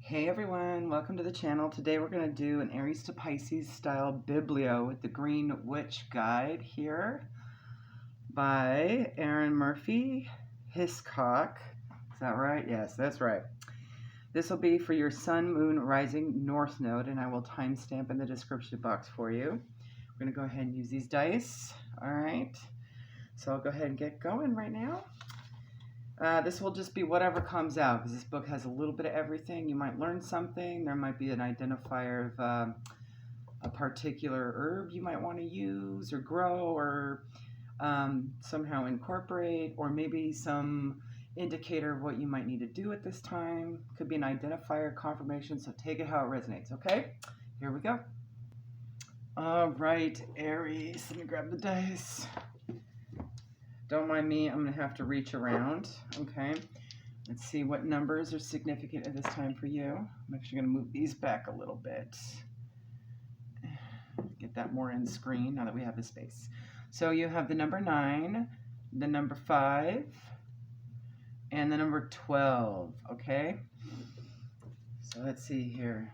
Hey everyone, welcome to the channel. Today we're going to do an Aries to Pisces style biblio with the Green Witch Guide here by Erin Murphy Hiscock. Is that right? Yes, that's right. This will be for your Sun, Moon, Rising, North Node, and I will timestamp in the description box for you. We're going to go ahead and use these dice. All right, so I'll go ahead and get going right now. This will just be whatever comes out, because this book has a little bit of everything. You might learn something. There might be an identifier of a particular herb you might want to use or grow or somehow incorporate, or maybe some indicator of what you might need to do at this time. Could be an identifier, confirmation, so take it how it resonates, okay? Here we go. All right, Aries, let me grab the dice. Don't mind me, I'm going to have to reach around, okay? Let's see what numbers are significant at this time for you. I'm actually going to move these back a little bit. Get that more in screen now that we have the space. So you have the number 9, the number 5, and the number 12, okay? So let's see here.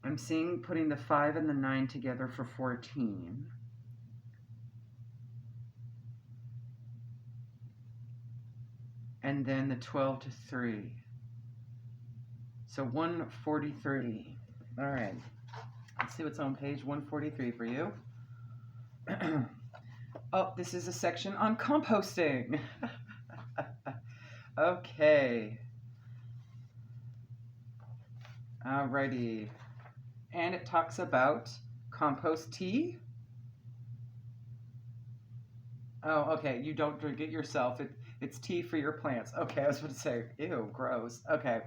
I'm seeing putting the 5 and the 9 together for 14. And then the 12 to 3. So 143. All right. Let's see what's on page 143 for you. Oh, this is a section on composting. Okay. Alrighty. And it talks about compost tea. Oh, okay. You don't drink it yourself. It's tea for your plants. Okay, I was going to say, ew, gross. Okay.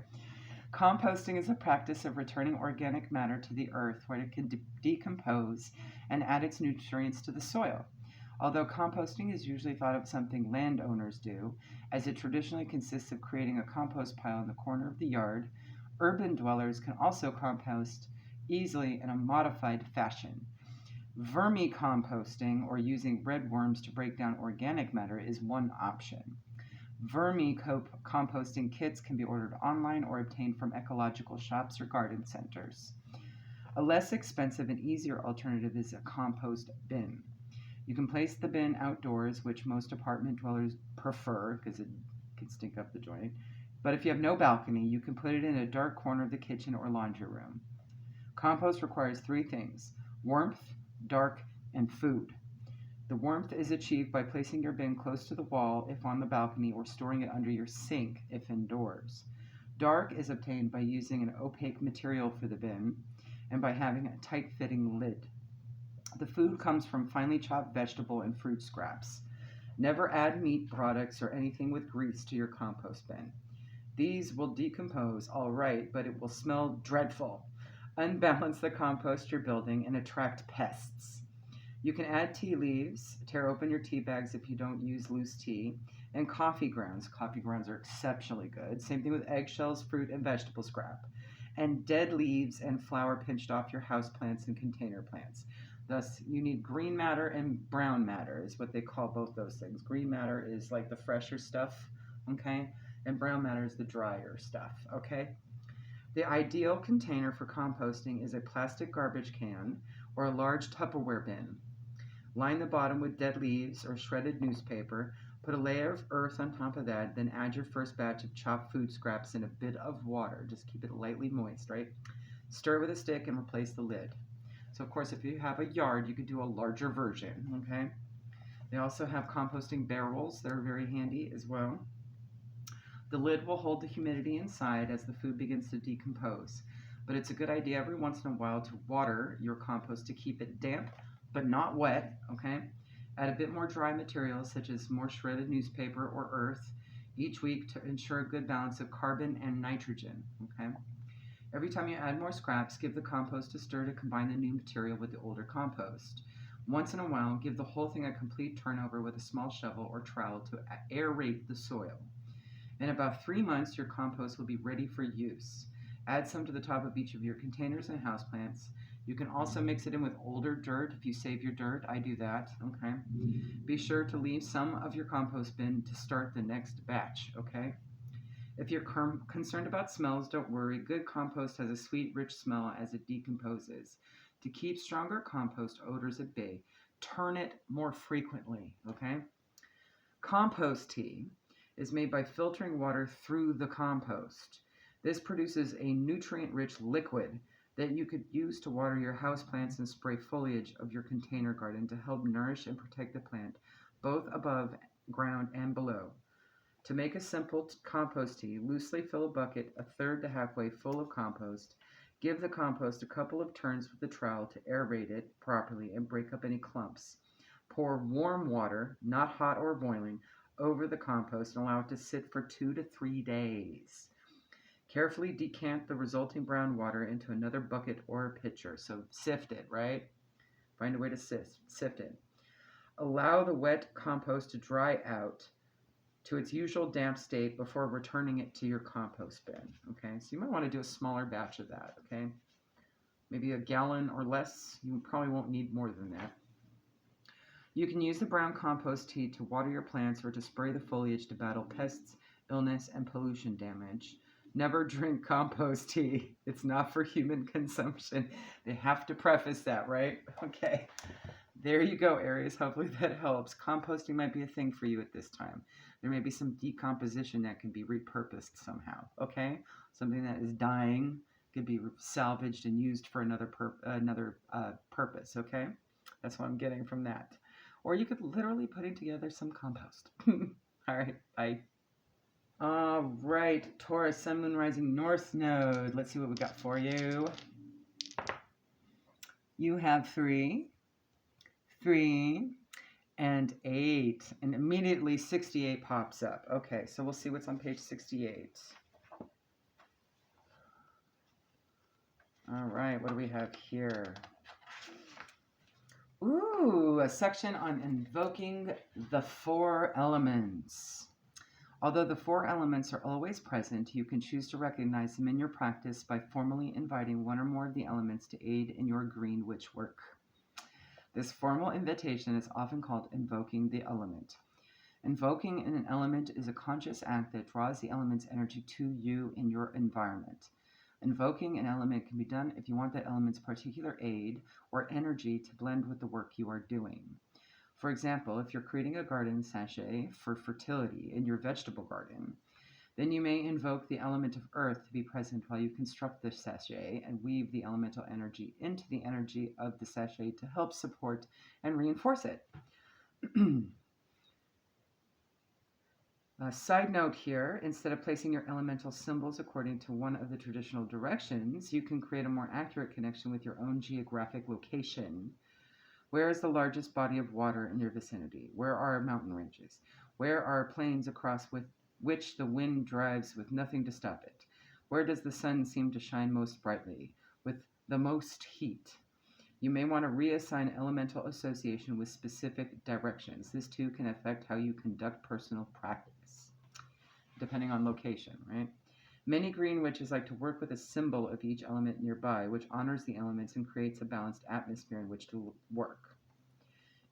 Composting is a practice of returning organic matter to the earth where it can decompose and add its nutrients to the soil. Although composting is usually thought of something landowners do, as it traditionally consists of creating a compost pile in the corner of the yard, urban dwellers can also compost easily in a modified fashion. Vermicomposting, or using red worms to break down organic matter, is one option. Vermicomposting kits can be ordered online or obtained from ecological shops or garden centers. A less expensive and easier alternative is a compost bin. You can place the bin outdoors, which most apartment dwellers prefer because it can stink up the joint. But if you have no balcony, you can put it in a dark corner of the kitchen or laundry room. Compost requires 3 things: warmth, dark, and food. The warmth is achieved by placing your bin close to the wall if on the balcony, or storing it under your sink if indoors. Dark is obtained by using an opaque material for the bin and by having a tight-fitting lid. The food comes from finely chopped vegetable and fruit scraps. Never add meat products or anything with grease to your compost bin. These will decompose all right, but it will smell dreadful, unbalance the compost you're building, and attract pests. You can add tea leaves, tear open your tea bags if you don't use loose tea, and coffee grounds. Coffee grounds are exceptionally good. Same thing with eggshells, fruit, and vegetable scrap. And dead leaves and flour pinched off your houseplants and container plants. Thus, you need green matter and brown matter is what they call both those things. Green matter is like the fresher stuff, okay? And brown matter is the drier stuff, okay? The ideal container for composting is a plastic garbage can or a large Tupperware bin. Line the bottom with dead leaves or shredded newspaper. Put a layer of earth on top of that, then add your first batch of chopped food scraps in a bit of water. Just keep it lightly moist, right? Stir with a stick and replace the lid. So, of course, if you have a yard, you could do a larger version, okay? They also have composting barrels that are very handy as well. The lid will hold the humidity inside as the food begins to decompose, but it's a good idea every once in a while to water your compost to keep it damp but not wet, okay? Add a bit more dry materials such as more shredded newspaper or earth each week to ensure a good balance of carbon and nitrogen, okay? Every time you add more scraps, give the compost a stir to combine the new material with the older compost. Once in a while, give the whole thing a complete turnover with a small shovel or trowel to aerate the soil. In about 3 months, your compost will be ready for use. Add some to the top of each of your containers and houseplants. You can also mix it in with older dirt if you save your dirt. I do that, okay? Be sure to leave some of your compost bin to start the next batch, okay? If you're concerned about smells, don't worry. Good compost has a sweet, rich smell as it decomposes. To keep stronger compost odors at bay, turn it more frequently, okay? Compost tea is made by filtering water through the compost. This produces a nutrient-rich liquid that you could use to water your houseplants and spray foliage of your container garden to help nourish and protect the plant, both above ground and below. To make a simple compost tea, loosely fill a bucket a third to halfway full of compost. Give the compost a couple of turns with a trowel to aerate it properly and break up any clumps. Pour warm water, not hot or boiling, over the compost and allow it to sit for 2 to 3 days. Carefully decant the resulting brown water into another bucket or pitcher. So sift it, right? Find a way to sift it. Allow the wet compost to dry out to its usual damp state before returning it to your compost bin. Okay, so you might want to do a smaller batch of that. Okay, maybe a gallon or less. You probably won't need more than that. You can use the brown compost tea to water your plants or to spray the foliage to battle pests, illness, and pollution damage. Never drink compost tea. It's not for human consumption. They have to preface that, right? Okay. There you go, Aries. Hopefully that helps. Composting might be a thing for you at this time. There may be some decomposition that can be repurposed somehow, okay? Something that is dying could be salvaged and used for another purpose, okay? That's what I'm getting from that. Or you could literally putting together some compost. All right, bye. All right, Taurus, Sun, Moon, Rising, North Node. Let's see what we got for you. You have 3, 3, and 8. And immediately 68 pops up. Okay, so we'll see what's on page 68. All right, what do we have here? Ooh, a section on invoking the 4 elements. Although the 4 elements are always present, you can choose to recognize them in your practice by formally inviting one or more of the elements to aid in your green witch work. This formal invitation is often called invoking the element. Invoking an element is a conscious act that draws the element's energy to you in your environment. Invoking an element can be done if you want that element's particular aid or energy to blend with the work you are doing. For example, if you're creating a garden sachet for fertility in your vegetable garden, then you may invoke the element of earth to be present while you construct the sachet and weave the elemental energy into the energy of the sachet to help support and reinforce it. A side note here, instead of placing your elemental symbols according to one of the traditional directions, you can create a more accurate connection with your own geographic location. Where is the largest body of water in your vicinity? Where are mountain ranges? Where are plains across which the wind drives with nothing to stop it? Where does the sun seem to shine most brightly, with the most heat? You may want to reassign elemental association with specific directions. This too can affect how you conduct personal practice, depending on location, right? Many green witches like to work with a symbol of each element nearby, which honors the elements and creates a balanced atmosphere in which to work.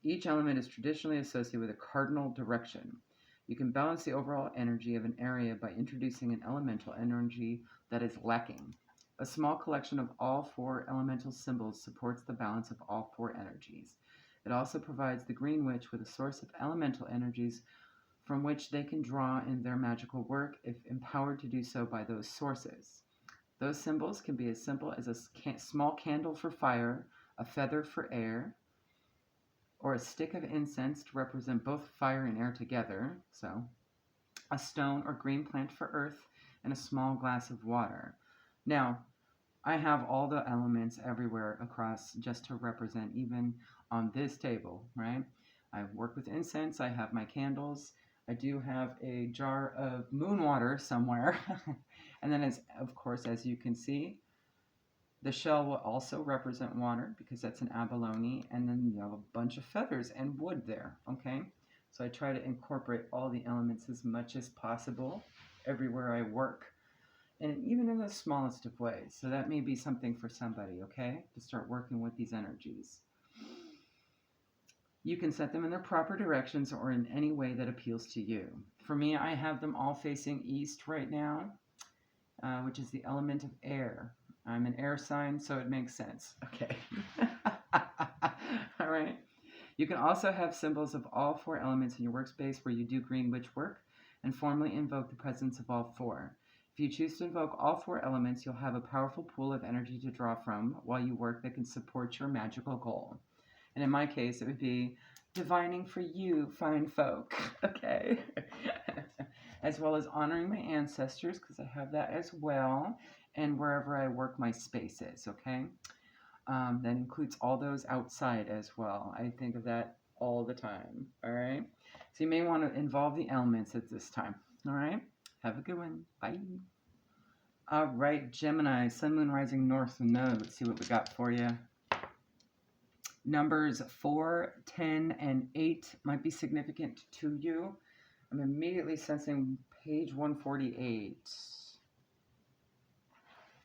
Each element is traditionally associated with a cardinal direction. You can balance the overall energy of an area by introducing an elemental energy that is lacking. A small collection of all 4 elemental symbols supports the balance of all 4 energies. It also provides the green witch with a source of elemental energies from which they can draw in their magical work if empowered to do so by those sources. Those symbols can be as simple as a small candle for fire, a feather for air, or a stick of incense to represent both fire and air together, so a stone or green plant for earth, and a small glass of water. Now, I have all the elements everywhere across just to represent, even on this table, right? I work with incense, I have my candles, I do have a jar of moon water somewhere. And then, of course, as you can see, the shell will also represent water because that's an abalone. And then you have a bunch of feathers and wood there, okay? So I try to incorporate all the elements as much as possible everywhere I work. And even in the smallest of ways. So that may be something for somebody, okay? To start working with these energies. You can set them in their proper directions or in any way that appeals to you. For me, I have them all facing east right now, which is the element of air. I'm an air sign, so it makes sense. Okay. All right. You can also have symbols of all 4 elements in your workspace where you do green witch work and formally invoke the presence of all 4. If you choose to invoke all 4 elements, you'll have a powerful pool of energy to draw from while you work that can support your magical goal. And in my case, it would be divining for you, fine folk. Okay. As well as honoring my ancestors, because I have that as well, and wherever I work my spaces, okay? That includes all those outside as well. I think of that all the time, all right? So you may want to involve the elements at this time, all right? Have a good one. Bye. All right, Gemini, Sun, Moon, Rising, North Node. Let's see what we got for you. Numbers 4, 10, and 8 might be significant to you. I'm immediately sensing page 148.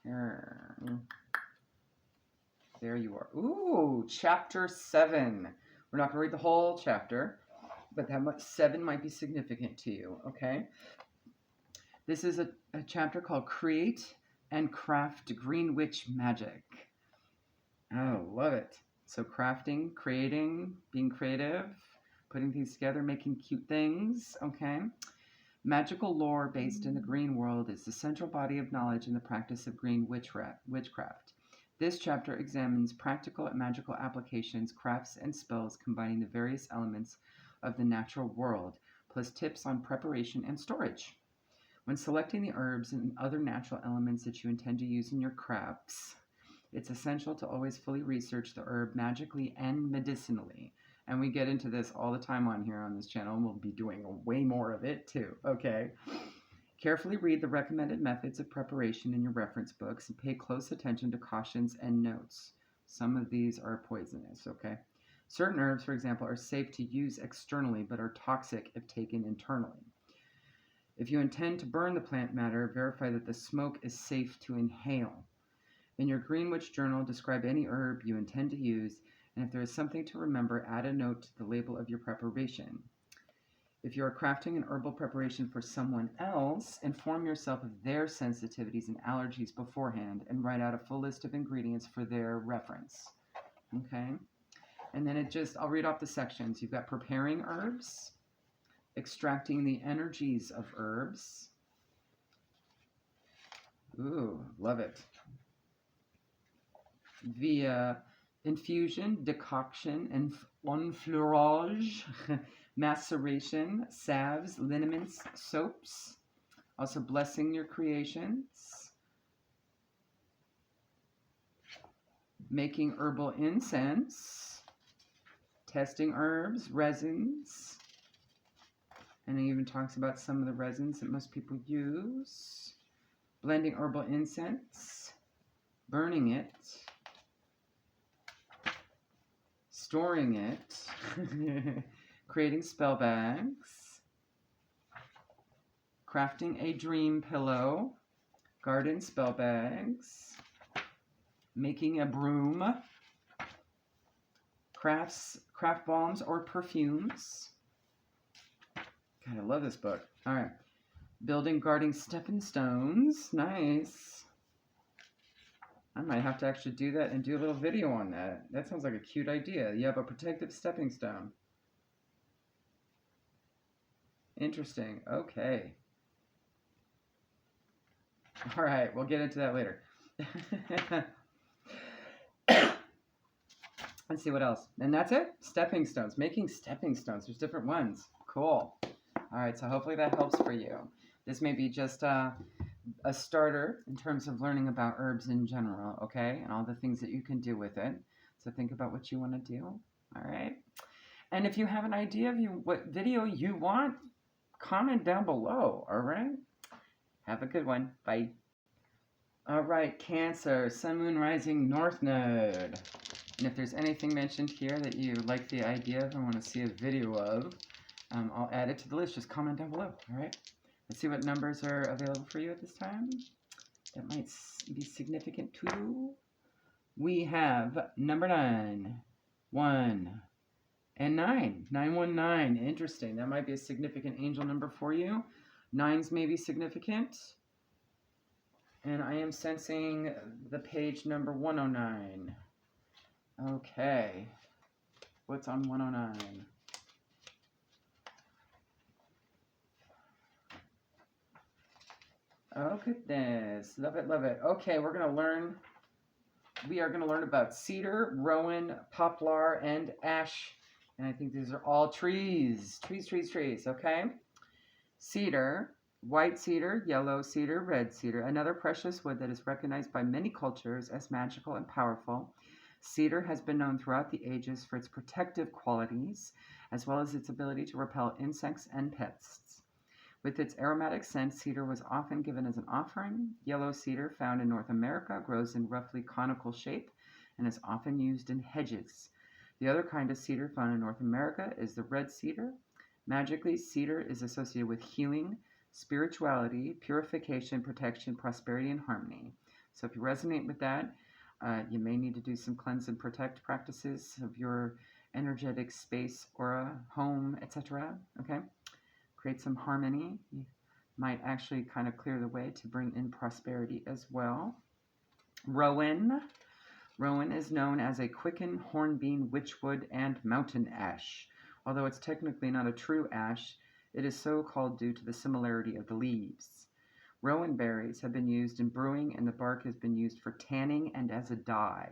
There you are. Ooh, chapter 7. We're not going to read the whole chapter, but that 7 might be significant to you, okay? This is a chapter called Create and Craft Green Witch Magic. Oh, love it. So crafting, creating, being creative, putting things together, making cute things, okay? Magical lore based in the green world is the central body of knowledge in the practice of green witchcraft. This chapter examines practical and magical applications, crafts, and spells combining the various elements of the natural world, plus tips on preparation and storage. When selecting the herbs and other natural elements that you intend to use in your crafts, it's essential to always fully research the herb magically and medicinally. And we get into this all the time on here on this channel, and we'll be doing way more of it too, okay? Carefully read the recommended methods of preparation in your reference books and pay close attention to cautions and notes. Some of these are poisonous, okay? Certain herbs, for example, are safe to use externally but are toxic if taken internally. If you intend to burn the plant matter, verify that the smoke is safe to inhale. In your Green Witch journal, describe any herb you intend to use, and if there is something to remember, add a note to the label of your preparation. If you are crafting an herbal preparation for someone else, inform yourself of their sensitivities and allergies beforehand and write out a full list of ingredients for their reference. Okay? And then I'll read off the sections. You've got preparing herbs, extracting the energies of herbs. Ooh, love it. Via infusion, decoction, and enfleurage, maceration, salves, liniments, soaps. Also blessing your creations. Making herbal incense. Testing herbs, resins. And it even talks about some of the resins that most people use. Blending herbal incense. Burning it. Storing it. Creating spell bags. Crafting a dream pillow. Garden spell bags. Making a broom. Craft bombs or perfumes. God, I love this book. All right. Building garden stepping stones. Nice. I might have to actually do that and do a little video on that. That sounds like a cute idea. You have a protective stepping stone. Interesting. Okay. All right. We'll get into that later. Let's see what else. And that's it. Stepping stones. Making stepping stones. There's different ones. Cool. All right. So hopefully that helps for you. This may be just a starter in terms of learning about herbs in general, okay? And all the things that you can do with it. So think about what you want to do. All right. And if you have an idea of what video you want, comment down below. All right. Have a good one. Bye. All right. Cancer, Sun, Moon, Rising, North Node. And if there's anything mentioned here that you like the idea of and want to see a video of, I'll add it to the list. Just comment down below. All right. Let's see what numbers are available for you at this time. That might be significant to you. We have number 9, 1, And 919. Interesting. That might be a significant angel number for you. Nines may be significant. And I am sensing the page number 109. Okay. What's on 109? Oh, goodness. Love it, love it. Okay, we are going to learn about cedar, rowan, poplar, and ash. And I think these are all trees. Trees, okay? Cedar, white cedar, yellow cedar, red cedar, another precious wood that is recognized by many cultures as magical and powerful. Cedar has been known throughout the ages for its protective qualities, as well as its ability to repel insects and pests. With its aromatic scent, cedar was often given as an offering. Yellow cedar, found in North America, grows in roughly conical shape and is often used in hedges. The other kind of cedar found in North America is the red cedar. Magically, cedar is associated with healing, spirituality, purification, protection, prosperity, and harmony. So if you resonate with that, you may need to do some cleanse and protect practices of your energetic space, aura, home, etc. Okay? Create some harmony. You might actually kind of clear the way to bring in prosperity as well. Rowan. Rowan is known as a quicken, hornbeam, witchwood, and mountain ash. Although it's technically not a true ash, it is so called due to the similarity of the leaves. Rowan berries have been used in brewing, and the bark has been used for tanning and as a dye.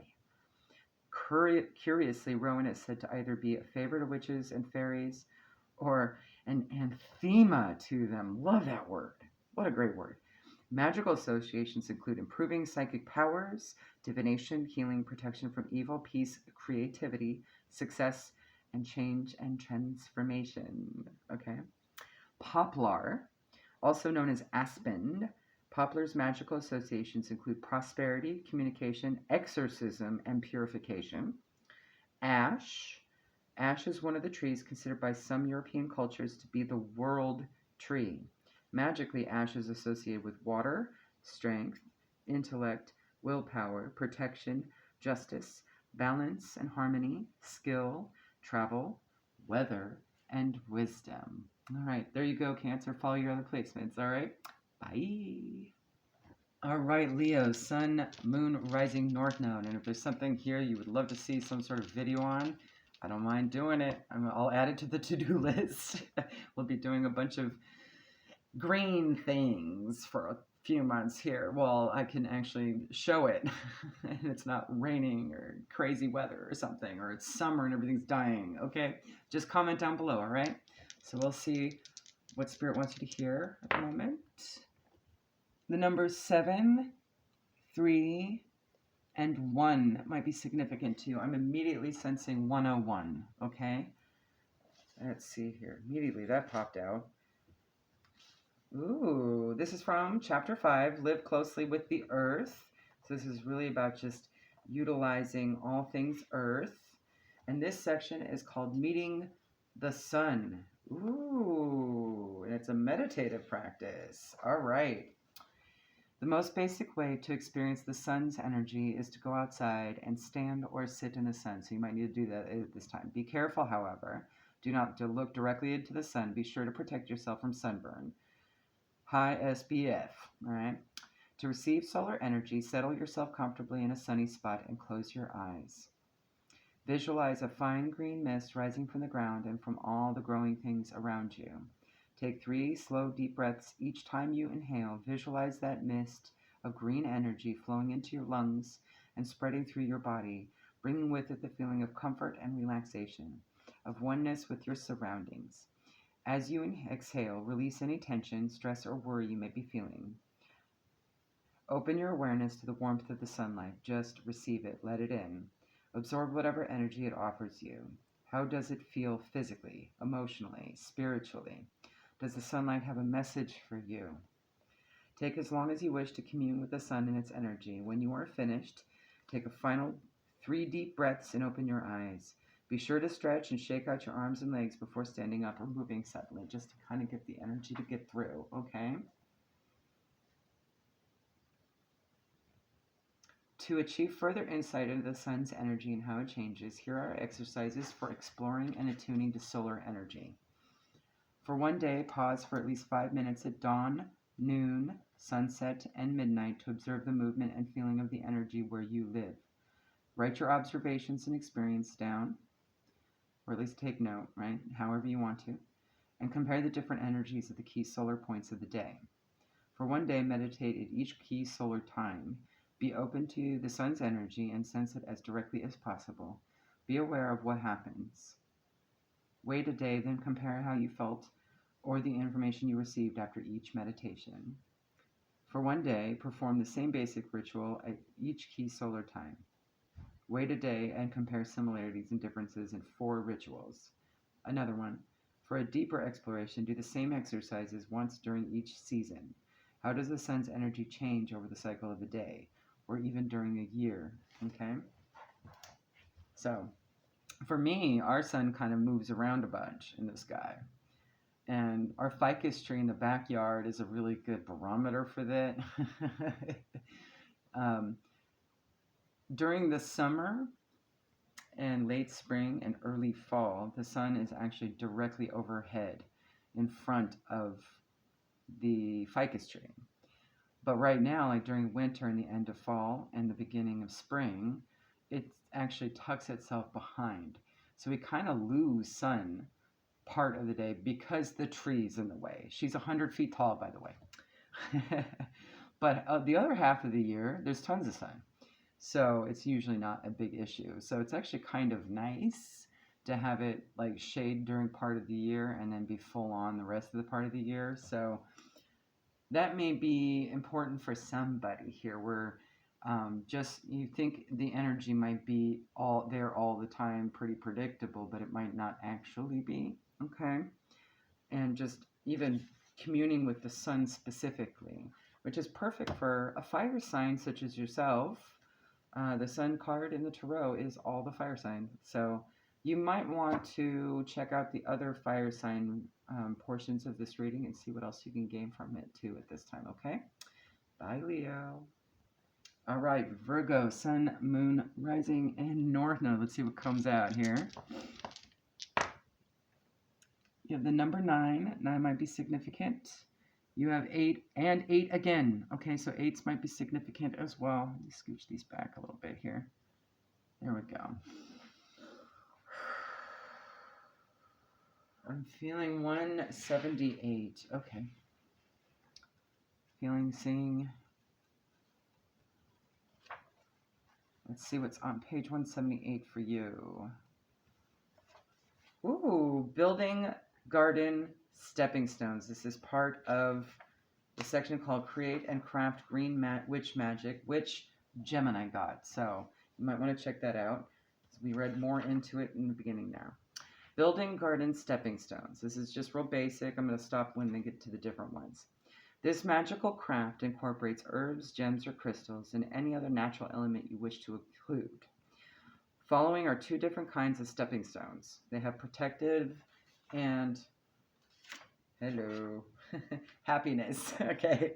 Curiously, rowan is said to either be a favorite of witches and fairies or an anathema to them. Love that word. What a great word. Magical associations include improving psychic powers, divination, healing, protection from evil, peace, creativity, success, and change and transformation. Okay. Poplar, also known as aspen. Poplar's magical associations include prosperity, communication, exorcism, and purification. Ash. Ash is one of the trees considered by some European cultures to be the world tree. Magically, ash is associated with water, strength, intellect, willpower, protection, justice, balance and harmony, skill, travel, weather, and wisdom. All right, there you go, Cancer. Follow your other placements, all right? Bye. All right, Leo, sun, moon, rising, north node. And if there's something here you would love to see some sort of video on, I don't mind doing it. I'll add it to the to-do list. We'll be doing a bunch of green things for a few months here while I can actually show it. And it's not raining or crazy weather or something, or it's summer and everything's dying, okay? Just comment down below, all right? So we'll see what Spirit wants you to hear at the moment. The numbers 7, 3, and 1 might be significant to you. I'm immediately sensing 101, okay? Let's see here. Immediately that popped out. Ooh, this is from Chapter 5, Live Closely with the Earth. So this is really about just utilizing all things Earth. And this section is called Meeting the Sun. Ooh, and it's a meditative practice. All right. The most basic way to experience the sun's energy is to go outside and stand or sit in the sun. So you might need to do that at this time. Be careful, however. Do not look directly into the sun. Be sure to protect yourself from sunburn. High SPF, all right? To receive solar energy, settle yourself comfortably in a sunny spot and close your eyes. Visualize a fine green mist rising from the ground and from all the growing things around you. Take 3 slow, deep breaths each time you inhale. Visualize that mist of green energy flowing into your lungs and spreading through your body, bringing with it the feeling of comfort and relaxation, of oneness with your surroundings. As you exhale, release any tension, stress, or worry you may be feeling. Open your awareness to the warmth of the sunlight. Just receive it. Let it in. Absorb whatever energy it offers you. How does it feel physically, emotionally, spiritually? Does the sunlight have a message for you? Take as long as you wish to commune with the sun and its energy. When you are finished, take a final 3 deep breaths and open your eyes. Be sure to stretch and shake out your arms and legs before standing up or moving suddenly, just to kind of get the energy to get through, okay? To achieve further insight into the sun's energy and how it changes, here are exercises for exploring and attuning to solar energy. For one day, pause for at least 5 minutes at dawn, noon, sunset, and midnight to observe the movement and feeling of the energy where you live. Write your observations and experience down, or at least take note, right? However you want to, and compare the different energies of the key solar points of the day. For one day, meditate at each key solar time. Be open to the sun's energy and sense it as directly as possible. Be aware of what happens. Wait a day, then compare how you felt or the information you received after each meditation. For one day, perform the same basic ritual at each key solar time. Wait a day and compare similarities and differences in 4 rituals. Another one. For a deeper exploration, do the same exercises once during each season. How does the sun's energy change over the cycle of a day, or even during a year? Okay? So, for me, our sun kind of moves around a bunch in the sky. And our ficus tree in the backyard is a really good barometer for that. During the summer and late spring and early fall, the sun is actually directly overhead in front of the ficus tree. But right now, like during winter and the end of fall and the beginning of spring, it actually tucks itself behind. So we kind of lose sun part of the day because the tree's in the way. She's 100 feet tall, by the way. But the other half of the year, there's tons of sun. So it's usually not a big issue. So it's actually kind of nice to have it like shade during part of the year and then be full on the rest of the part of the year. So that may be important for somebody here where just you think the energy might be all there all the time, pretty predictable, but it might not actually be. Okay. And just even communing with the sun specifically, which is perfect for a fire sign such as yourself. The sun card in the tarot is all the fire signs. So you might want to check out the other fire sign portions of this reading and see what else you can gain from it too at this time, okay? Bye, Leo. All right, Virgo, sun, moon, rising, and north node. Let's see what comes out here. You have the number 9. 9 might be significant. You have 8 and 8 again. Okay, so 8s might be significant as well. Let me scooch these back a little bit here. There we go. I'm feeling 178. Okay. Seeing. Let's see what's on page 178 for you. Ooh, building, garden, stepping stones. This is part of the section called Create and Craft Green Witch Magic, which Gemini got. So you might want to check that out. We read more into it in the beginning now. Building, garden, stepping stones. This is just real basic. I'm going to stop when they get to the different ones. This magical craft incorporates herbs, gems, or crystals, and any other natural element you wish to include. Following are 2 different kinds of stepping stones. They have protective and happiness. Okay.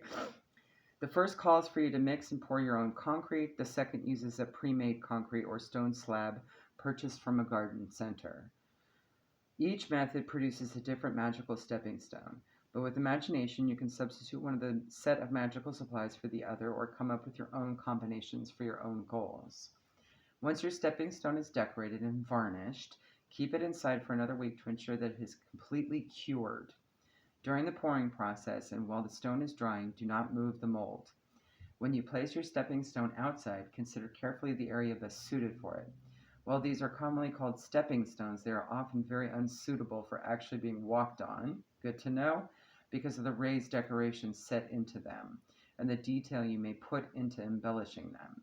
The first calls for you to mix and pour your own concrete. The second uses a pre-made concrete or stone slab purchased from a garden center. Each method produces a different magical stepping stone, but with imagination you can substitute one of the set of magical supplies for the other or come up with your own combinations for your own goals. Once your stepping stone is decorated and varnished, keep it inside for another week to ensure that it is completely cured. During the pouring process and while the stone is drying, do not move the mold. When you place your stepping stone outside, consider carefully the area best suited for it. While these are commonly called stepping stones, they are often very unsuitable for actually being walked on. Good to know, because of the raised decorations set into them and the detail you may put into embellishing them.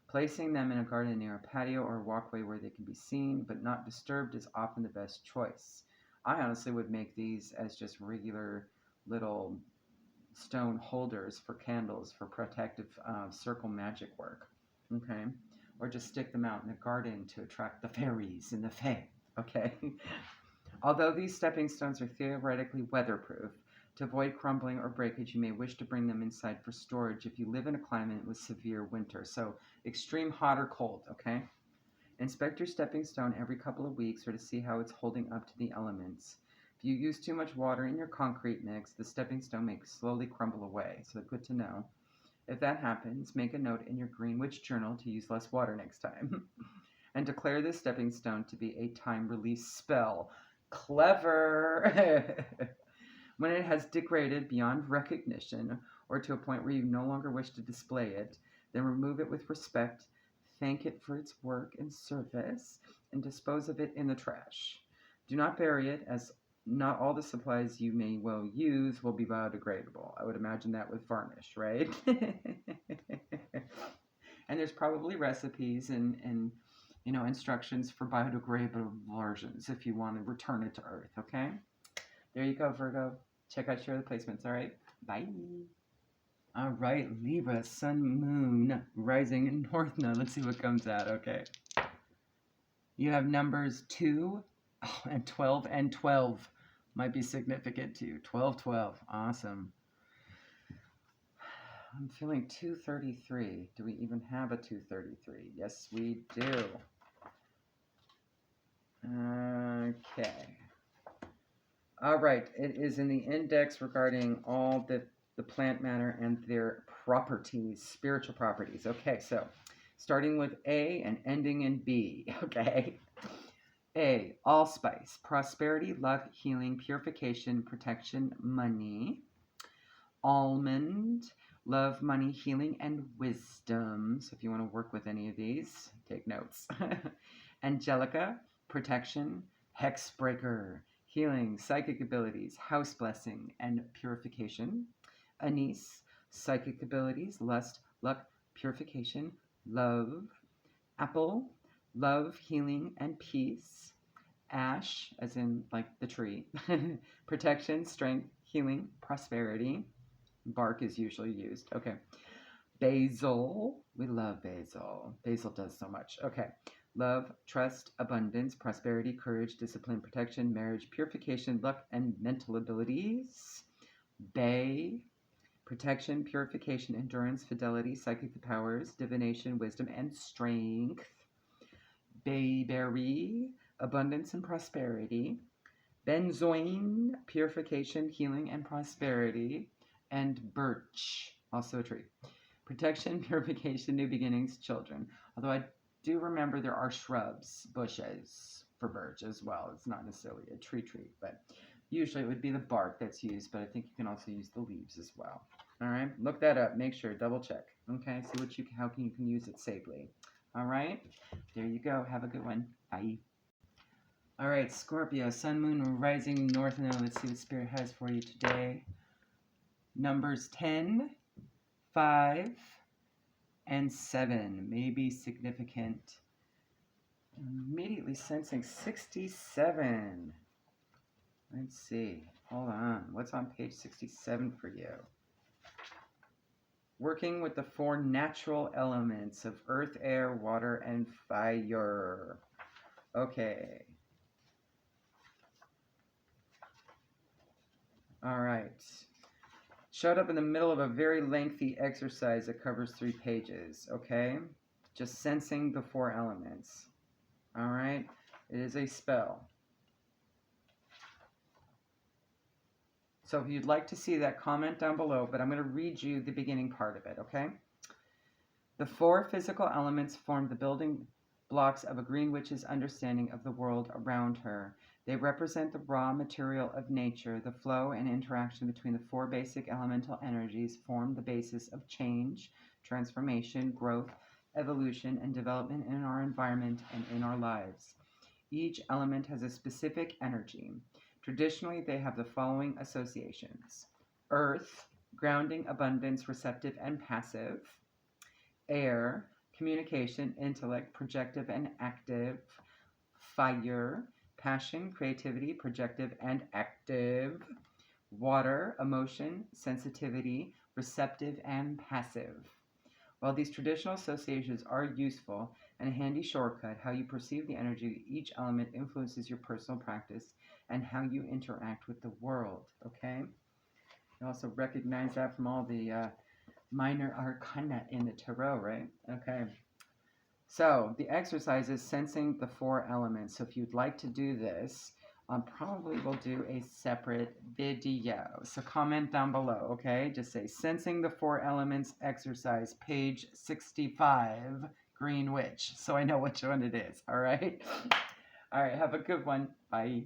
Placing them in a garden near a patio or walkway where they can be seen but not disturbed is often the best choice. I honestly would make these as just regular little stone holders for candles for protective circle magic work. Okay? Or just stick them out in the garden to attract the fairies and the fae. Okay? Although these stepping stones are theoretically weatherproof, To avoid crumbling or breakage, you may wish to bring them inside for storage if you live in a climate with severe winter. So extreme hot or cold, okay? Inspect your stepping stone every couple of weeks or to see how it's holding up to the elements. If you use too much water in your concrete mix, the stepping stone may slowly crumble away. So good to know. If that happens, make a note in your Greenwich journal to use less water next time. And declare this stepping stone to be a time release spell. Clever! When it has degraded beyond recognition or to a point where you no longer wish to display it, then remove it with respect, thank it for its work and service, and dispose of it in the trash. Do not bury it, as not all the supplies you may well use will be biodegradable. I would imagine that with varnish, right? And there's probably recipes and instructions for biodegradable versions if you want to return it to Earth, okay? There you go, Virgo. Check out your other placements, all right? Bye. All right, Libra, Sun, Moon, Rising, and North Node. Let's see what comes out, okay? You have numbers 2 and 12, and 12 might be significant to you. 12, 12, awesome. I'm feeling 233. Do we even have a 233? Yes, we do. Okay. All right, it is in the index regarding all the plant matter and their properties, spiritual properties. Okay, so starting with A and ending in B, okay? A, allspice, prosperity, luck, healing, purification, protection, money. Almond, love, money, healing, and wisdom. So if you want to work with any of these, take notes. Angelica, protection, hexbreaker, healing, psychic abilities, house blessing, and purification. Anise, psychic abilities, lust, luck, purification, love. Apple, love, healing, and peace. Ash, as in like the tree, protection, strength, healing, prosperity. Bark is usually used. Okay. Basil, we love basil. Basil does so much. Okay. Love, trust, abundance, prosperity, courage, discipline, protection, marriage, purification, luck, and mental abilities. Bay, protection, purification, endurance, fidelity, psychic powers, divination, wisdom, and strength. Bayberry, abundance and prosperity. Benzoin, purification, healing, and prosperity. And birch, also a tree. Protection, purification, new beginnings, children. Although I do remember there are shrubs, bushes for birch as well. It's not necessarily a tree, but usually it would be the bark that's used, but I think you can also use the leaves as well. All right, look that up. Make sure, double check. Okay, see how you can use it safely. All right, there you go. Have a good one. Bye. All right, Scorpio, Sun, Moon, Rising, North Node. Let's see what Spirit has for you today. Numbers 10, 5, and 7 may be significant. I'm immediately sensing 67. Let's see. Hold on. What's on page 67 for you? Working with the 4 natural elements of earth, air, water, and fire. Okay. All right. Showed up in the middle of a very lengthy exercise that covers 3 pages, okay? Just sensing the 4 elements. All right? It is a spell. So if you'd like to see that, comment down below, but I'm going to read you the beginning part of it, okay? The 4 physical elements form the building blocks of a green witch's understanding of the world around her. They represent the raw material of nature. The flow and interaction between the 4 basic elemental energies form the basis of change, transformation, growth, evolution, and development in our environment and in our lives. Each element has a specific energy. Traditionally, they have the following associations: earth, grounding, abundance, receptive, and passive; air, communication, intellect, projective, and active; fire, passion, creativity, projective, and active; water, emotion, sensitivity, receptive, and passive. While these traditional associations are useful and a handy shortcut, how you perceive the energy of each element influences your personal practice and how you interact with the world, okay? You also recognize that from all the minor arcana in the tarot, right? Okay. So the exercise is sensing the 4 elements. So if you'd like to do this, probably we'll do a separate video. So comment down below, okay? Just say sensing the 4 elements exercise, page 65, Green Witch. So I know which one it is, all right? All right, have a good one. Bye.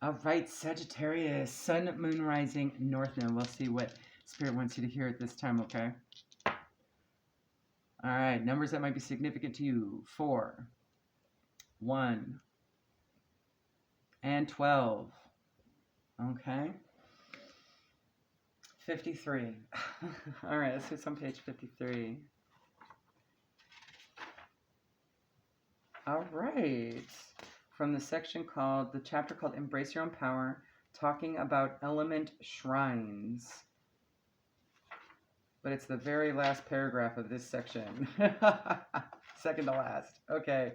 All right, Sagittarius, Sun, Moon, Rising, North Node. We'll see what Spirit wants you to hear at this time, okay? All right, numbers that might be significant to you. 4, 1, and 12. Okay. 53. All right, let's hit on page 53. All right. From the section called, the chapter called Embrace Your Own Power, talking about element shrines. But it's the very last paragraph of this section. Second to last. Okay.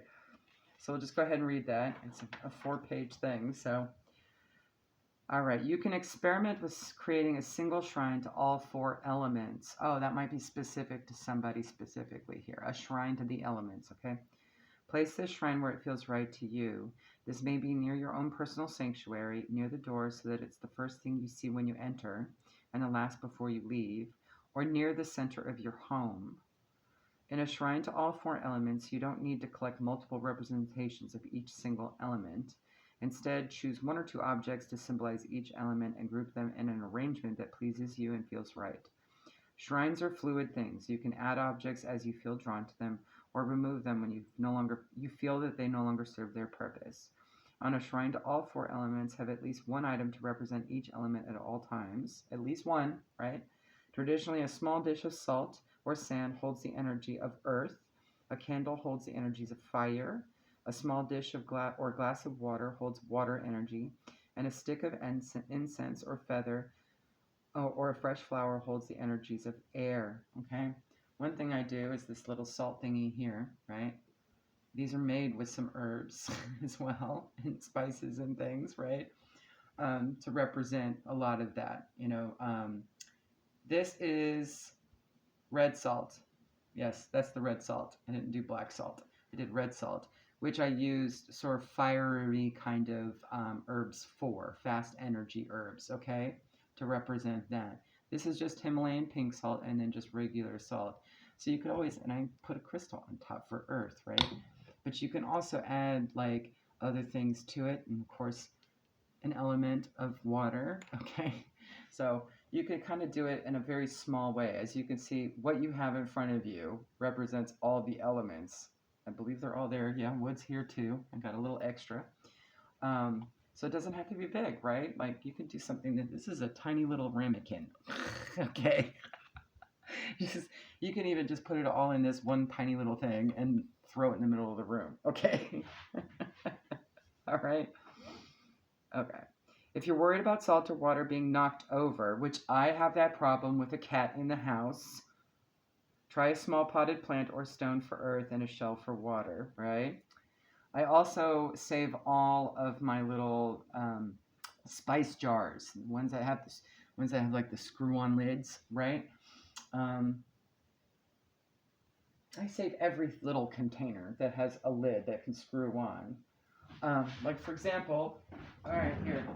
So we'll just go ahead and read that. It's a 4-page thing. So, all right. You can experiment with creating a single shrine to all 4 elements. Oh, that might be specific to somebody specifically here. A shrine to the elements, okay? Place this shrine where it feels right to you. This may be near your own personal sanctuary, near the door so that it's the first thing you see when you enter and the last before you leave, or near the center of your home. In a shrine to all 4 elements, you don't need to collect multiple representations of each single element. Instead, choose 1 or 2 objects to symbolize each element and group them in an arrangement that pleases you and feels right. Shrines are fluid things. You can add objects as you feel drawn to them, or remove them when you feel that they no longer serve their purpose. On a shrine to all 4 elements, have at least 1 item to represent each element at all times. At least 1, right? Traditionally, a small dish of salt or sand holds the energy of earth. A candle holds the energies of fire. A small dish of glass of water holds water energy. And a stick of incense or feather or a fresh flower holds the energies of air, okay? One thing I do is this little salt thingy here, right? These are made with some herbs as well, and spices and things, right? To represent a lot of that, you know. This is red salt. Yes, that's the red salt. I didn't do black salt. I did red salt, which I used sort of fiery kind of herbs for, fast energy herbs, okay? To represent that. This is just Himalayan pink salt and then just regular salt. So you could always, and I put a crystal on top for earth, right? But you can also add like other things to it. And of course, an element of water, okay? So you can kind of do it in a very small way. As you can see, what you have in front of you represents all the elements. I believe they're all there. Yeah, wood's here too. I got a little extra. So it doesn't have to be big, right? Like you can do something that, this is a tiny little ramekin, okay? You can even just put it all in this one tiny little thing and throw it in the middle of the room, okay? All right? Okay. If you're worried about salt or water being knocked over, which I have that problem with a cat in the house, try a small potted plant or stone for earth and a shell for water, right? I also save all of my little spice jars, ones that have like the screw-on lids, right? I save every little container that has a lid that can screw on. Like for example, all right, here.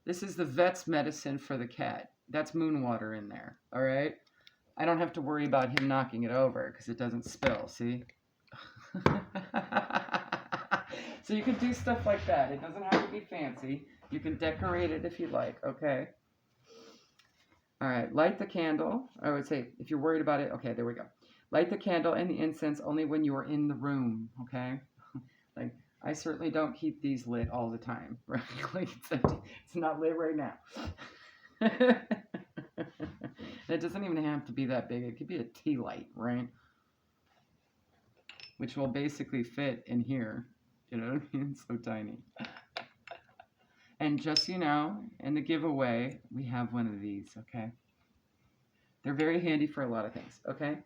This is the vet's medicine for the cat. That's moon water in there, all right? I don't have to worry about him knocking it over because it doesn't spill, see? So you can do stuff like that. It doesn't have to be fancy. You can decorate it if you like, okay? All right, light the candle. I would say, if you're worried about it, okay, there we go. Light the candle and the incense only when you are in the room, okay? Like, I certainly don't keep these lit all the time, right? Like, it's not lit right now. It doesn't even have to be that big. It could be a tea light, right? Which will basically fit in here. You know what I mean? It's so tiny. And just so you know, in the giveaway, we have one of these, okay? They're very handy for a lot of things, okay?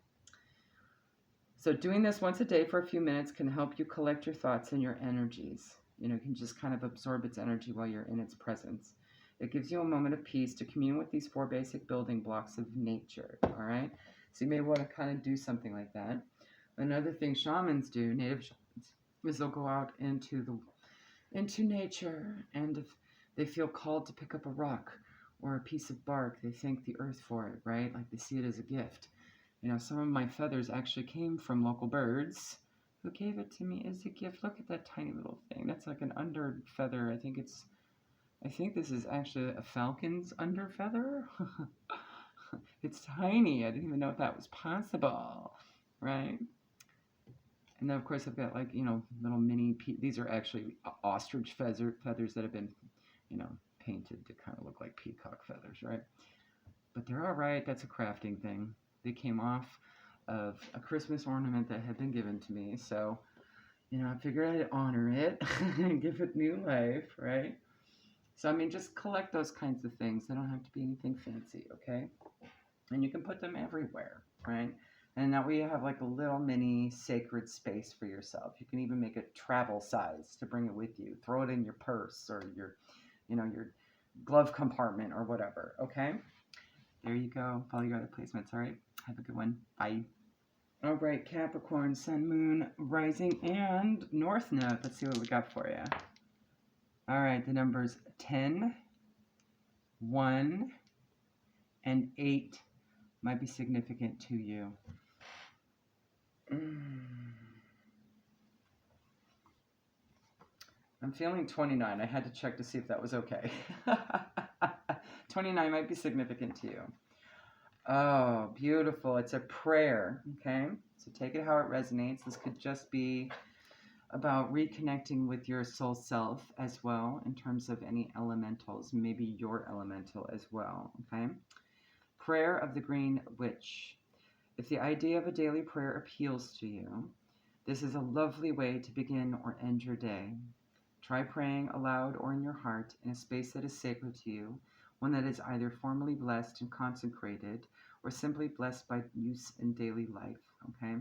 So doing this once a day for a few minutes can help you collect your thoughts and your energies. You know, you can just kind of absorb its energy while you're in its presence. It gives you a moment of peace to commune with these 4 basic building blocks of nature. All right. So you may want to kind of do something like that. Another thing shamans do, native shamans, is they'll go out into nature, and if they feel called to pick up a rock or a piece of bark, they thank the earth for it, right? Like they see it as a gift. You know, some of my feathers actually came from local birds who gave it to me as a gift. Look at that tiny little thing. That's like an under feather. I think this is actually a falcon's under feather. It's tiny. I didn't even know if that was possible, right? And then, of course, I've got, like, you know, little mini, these are actually ostrich feathers that have been, you know, painted to kind of look like peacock feathers, right? But they're all right. That's a crafting thing. They came off of a Christmas ornament that had been given to me. So, you know, I figured I'd honor it and give it new life, right? So, I mean, just collect those kinds of things. They don't have to be anything fancy, okay? And you can put them everywhere, right? And that way you have like a little mini sacred space for yourself. You can even make it travel size to bring it with you. Throw it in your purse or your, you know, your glove compartment or whatever, okay? There you go. Follow your other placements, all right? Have a good one. Bye. All right, Capricorn, Sun, Moon, Rising, and North Node. Let's see what we got for you. All right, the numbers 10, 1, and 8 might be significant to you. I'm feeling 29. I had to check to see if that was okay. 29 might be significant to you. Oh, beautiful. It's a prayer, okay? So take it how it resonates. This could just be about reconnecting with your soul self as well in terms of any elementals, maybe your elemental as well, okay? Prayer of the Green Witch. If the idea of a daily prayer appeals to you, this is a lovely way to begin or end your day. Try praying aloud or in your heart in a space that is sacred to you, one that is either formally blessed and consecrated or simply blessed by use in daily life, okay?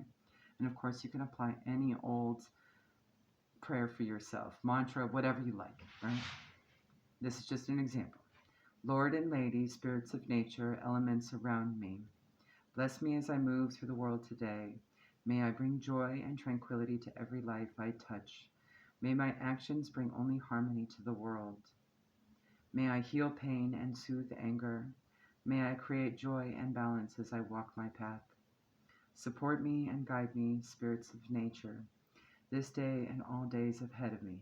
And of course, you can apply any old prayer for yourself, mantra, whatever you like, right? This is just an example. Lord and Lady, spirits of nature, elements around me, bless me as I move through the world today. May I bring joy and tranquility to every life I touch. May my actions bring only harmony to the world. May I heal pain and soothe anger. May I create joy and balance as I walk my path. Support me and guide me, spirits of nature, this day and all days ahead of me.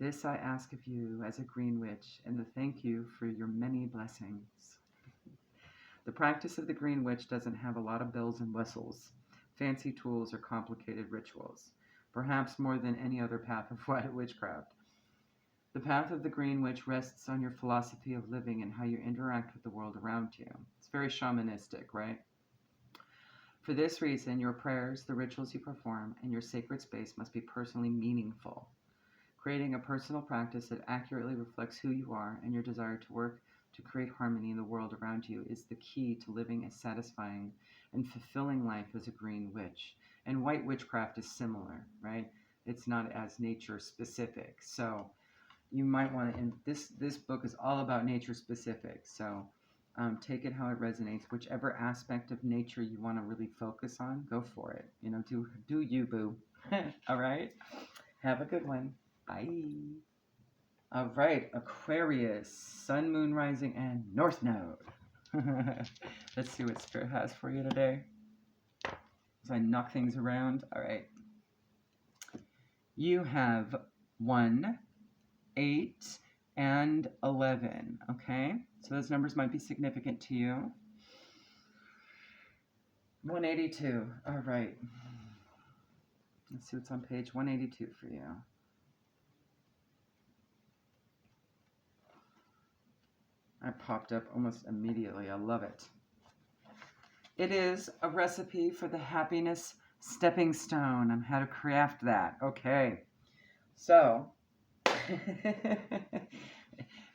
This I ask of you as a green witch, and to thank you for your many blessings. The practice of the Green Witch doesn't have a lot of bells and whistles, fancy tools, or complicated rituals, perhaps more than any other path of witchcraft. The path of the Green Witch rests on your philosophy of living and how you interact with the world around you. It's very shamanistic, right? For this reason, your prayers, the rituals you perform, and your sacred space must be personally meaningful. Creating a personal practice that accurately reflects who you are and your desire to work to create harmony in the world around you is the key to living a satisfying and fulfilling life as a green witch. And white witchcraft is similar, right? It's not as nature specific. So you might want to, and this book is all about nature specific. So take it how it resonates. Whichever aspect of nature you want to really focus on, go for it. You know, do you, boo. All right? Have a good one. Bye. All right, Aquarius, Sun, Moon, Rising, and North Node. Let's see what Spirit has for you today. As I knock things around. All right. You have 1, 8, and 11. Okay, so those numbers might be significant to you. 182. All right. Let's see what's on page 182 for you. That popped up almost immediately. I love it. It is a recipe for the happiness stepping stone and how to craft that. Okay. So,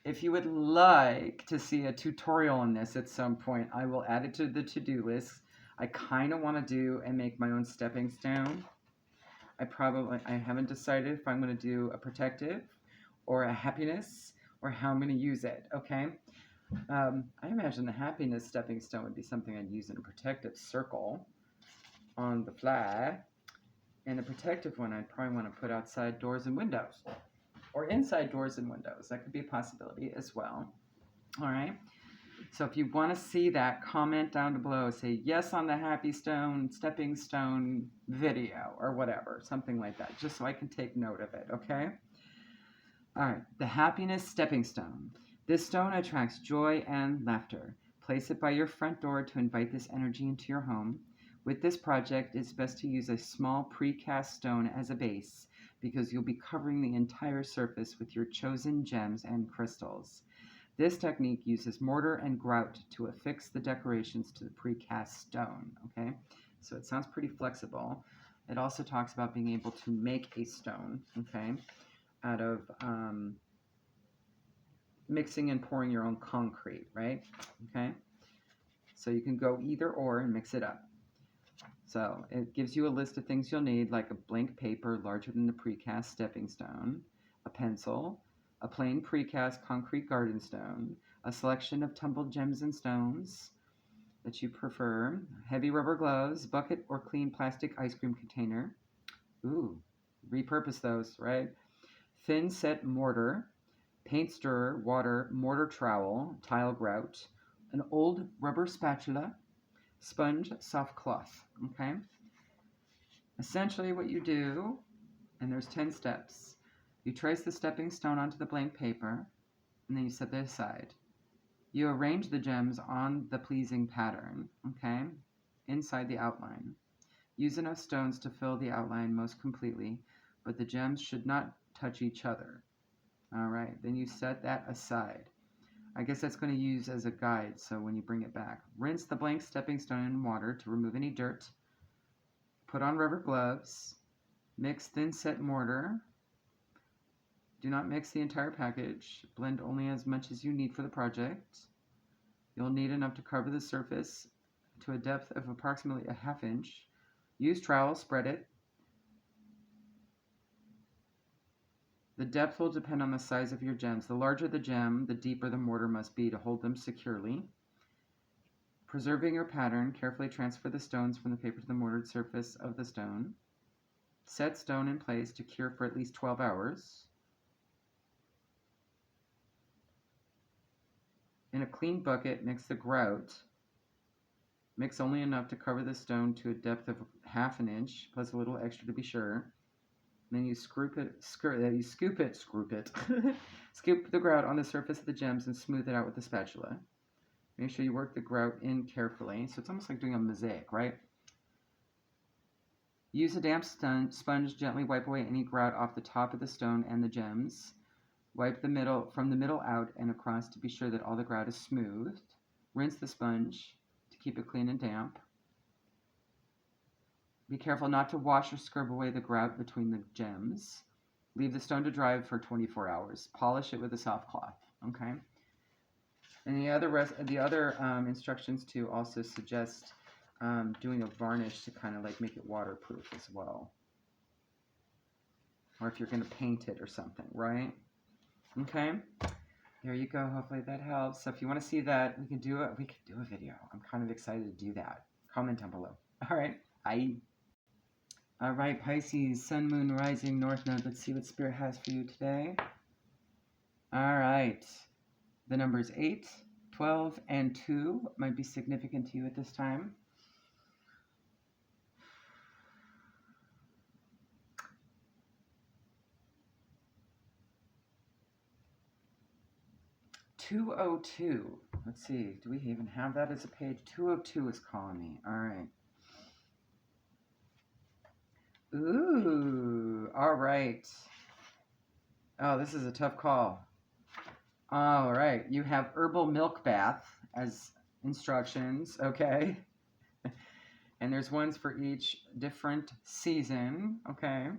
if you would like to see a tutorial on this at some point, I will add it to the to-do list. I kind of want to do and make my own stepping stone. I haven't decided if I'm going to do a protective or a happiness or how I'm going to use it, okay? I imagine the happiness stepping stone would be something I'd use in a protective circle on the fly. And the protective one I'd probably want to put outside doors and windows or inside doors and windows. That could be a possibility as well. All right. So if you want to see that, comment down below. Say yes on the happy stone, stepping stone video or whatever, something like that, just so I can take note of it, okay? All right, the happiness stepping stone. This stone attracts joy and laughter. Place it by your front door to invite this energy into your home. With this project, it's best to use a small precast stone as a base because you'll be covering the entire surface with your chosen gems and crystals. This technique uses mortar and grout to affix the decorations to the precast stone, okay? So it sounds pretty flexible. It also talks about being able to make a stone, okay, out of mixing and pouring your own concrete, right? Okay? So you can go either or and mix it up. So it gives you a list of things you'll need, like a blank paper larger than the precast stepping stone, a pencil, a plain precast concrete garden stone, a selection of tumbled gems and stones that you prefer, heavy rubber gloves, bucket or clean plastic ice cream container. Ooh, repurpose those, right? Thin set mortar, paint stirrer, water, mortar trowel, tile grout, an old rubber spatula, sponge, soft cloth, okay? Essentially what you do, and there's 10 steps, you trace the stepping stone onto the blank paper, and then you set that aside. You arrange the gems on the pleasing pattern, okay, inside the outline. Use enough stones to fill the outline most completely, but the gems should not touch each other. All right, then you set that aside. I guess that's going to use as a guide, so when you bring it back. Rinse the blank stepping stone in water to remove any dirt. Put on rubber gloves. Mix thin set mortar. Do not mix the entire package. Blend only as much as you need for the project. You'll need enough to cover the surface to a depth of approximately a ½ inch. Use trowel, spread it. The depth will depend on the size of your gems. The larger the gem, the deeper the mortar must be to hold them securely. Preserving your pattern, carefully transfer the stones from the paper to the mortared surface of the stone. Set stone in place to cure for at least 12 hours. In a clean bucket, mix the grout. Mix only enough to cover the stone to a depth of ½ inch, plus a little extra to be sure. Then you scoop the grout on the surface of the gems and smooth it out with a spatula. Make sure you work the grout in carefully. So it's almost like doing a mosaic, right? Use a damp sponge, gently wipe away any grout off the top of the stone and the gems. Wipe from the middle out and across to be sure that all the grout is smoothed. Rinse the sponge to keep it clean and damp. Be careful not to wash or scrub away the grout between the gems. Leave the stone to dry for 24 hours. Polish it with a soft cloth, okay? And the other instructions too also suggest doing a varnish to kind of like make it waterproof as well. Or if you're going to paint it or something, right? Okay, there you go. Hopefully that helps. So if you want to see that, we could do a video. I'm kind of excited to do that. Comment down below. All right, bye. All right, Pisces, Sun, Moon, Rising, North Node. Let's see what Spirit has for you today. All right. The numbers 8, 12, and 2 might be significant to you at this time. (202). Let's see. Do we even have that as a page? 202 is calling me. All right. Ooh, all right. Oh, this is a tough call. All right, you have herbal milk bath as instructions, okay? And there's ones for each different season, okay?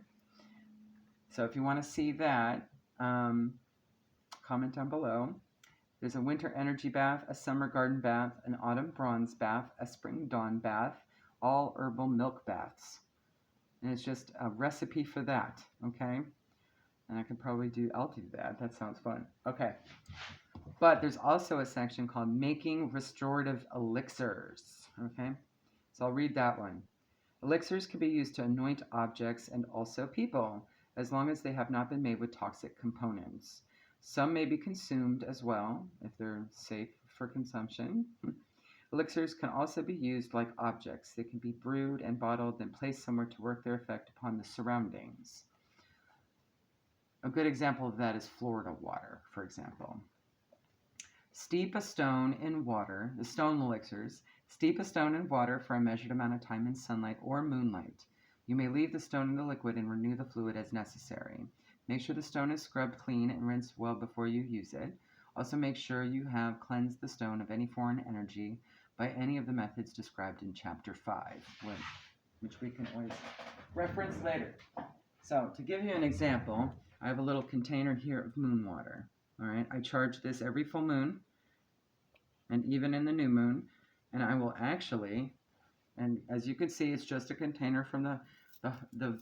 So if you want to see that, comment down below. There's a winter energy bath, a summer garden bath, an autumn bronze bath, a spring dawn bath, all herbal milk baths. And it's just a recipe for that, okay? And I'll do that. That sounds fun. Okay. But there's also a section called Making Restorative Elixirs, okay? So I'll read that one. Elixirs can be used to anoint objects and also people, as long as they have not been made with toxic components. Some may be consumed as well, if they're safe for consumption. Elixirs can also be used like objects. They can be brewed and bottled, then placed somewhere to work their effect upon the surroundings. A good example of that is Florida water, for example. Steep a stone in water, the stone elixirs. Steep a stone in water for a measured amount of time in sunlight or moonlight. You may leave the stone in the liquid and renew the fluid as necessary. Make sure the stone is scrubbed clean and rinsed well before you use it. Also make sure you have cleansed the stone of any foreign energy by any of the methods described in Chapter 5, which we can always reference later. So, to give you an example, I have a little container here of moon water. All right, I charge this every full moon and even in the new moon, and I will actually, and as you can see, it's just a container from the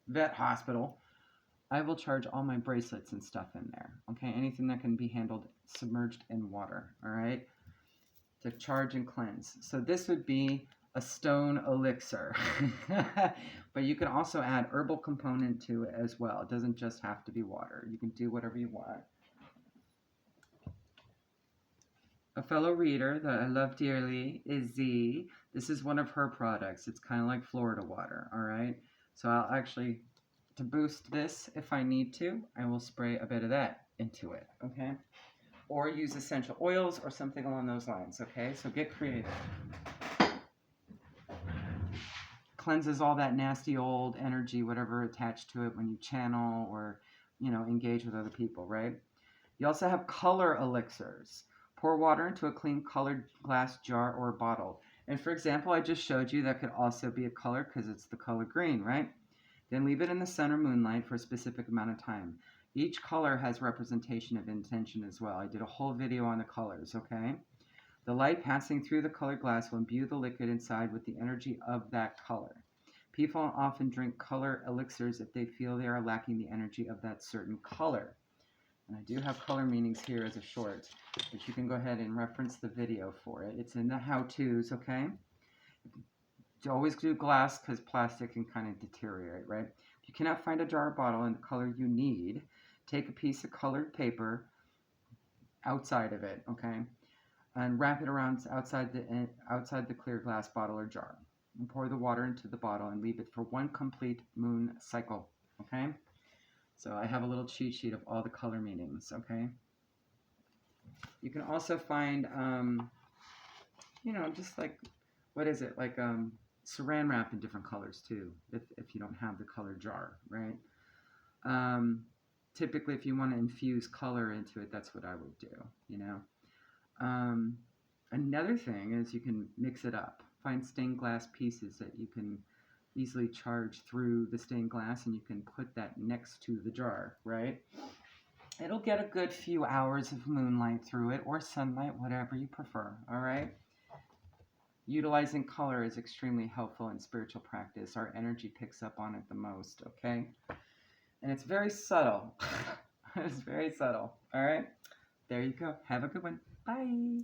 vet hospital. I will charge all my bracelets and stuff in there, okay? Anything that can be handled submerged in water, all right? To charge and cleanse. So this would be a stone elixir. But you can also add herbal component to it as well. It doesn't just have to be water. You can do whatever you want. A fellow reader that I love dearly is Z. This is one of her products. It's kind of like Florida water, all right? So I'll actually, to boost this, if I need to, I will spray a bit of that into it, okay? Or use essential oils or something along those lines, okay? So get creative. Cleanses all that nasty old energy, whatever attached to it when you channel or, engage with other people, right? You also have color elixirs. Pour water into a clean colored glass jar or bottle. And for example, I just showed you that could also be a color because it's the color green, right? Then leave it in the sun or moonlight for a specific amount of time. Each color has representation of intention as well. I did a whole video on the colors, okay? The light passing through the colored glass will imbue the liquid inside with the energy of that color. People often drink color elixirs if they feel they are lacking the energy of that certain color. And I do have color meanings here as a short, but you can go ahead and reference the video for it. It's in the how-tos, okay? You always do glass because plastic can kind of deteriorate, right? If you cannot find a jar or bottle in the color you need, take a piece of colored paper outside of it, okay? And wrap it around outside the clear glass bottle or jar. And pour the water into the bottle and leave it for one complete moon cycle, okay? So I have a little cheat sheet of all the color meanings, okay? You can also find, just like, what is it? Like saran wrap in different colors too, if you don't have the color jar, right? Typically, if you want to infuse color into it, that's what I would do, Another thing is you can mix it up. Find stained glass pieces that you can easily charge through the stained glass, and you can put that next to the jar, right? It'll get a good few hours of moonlight through it, or sunlight, whatever you prefer, all right? Utilizing color is extremely helpful in spiritual practice. Our energy picks up on it the most, okay? And it's very subtle. It's very subtle, all right? There you go. Have a good one. Bye.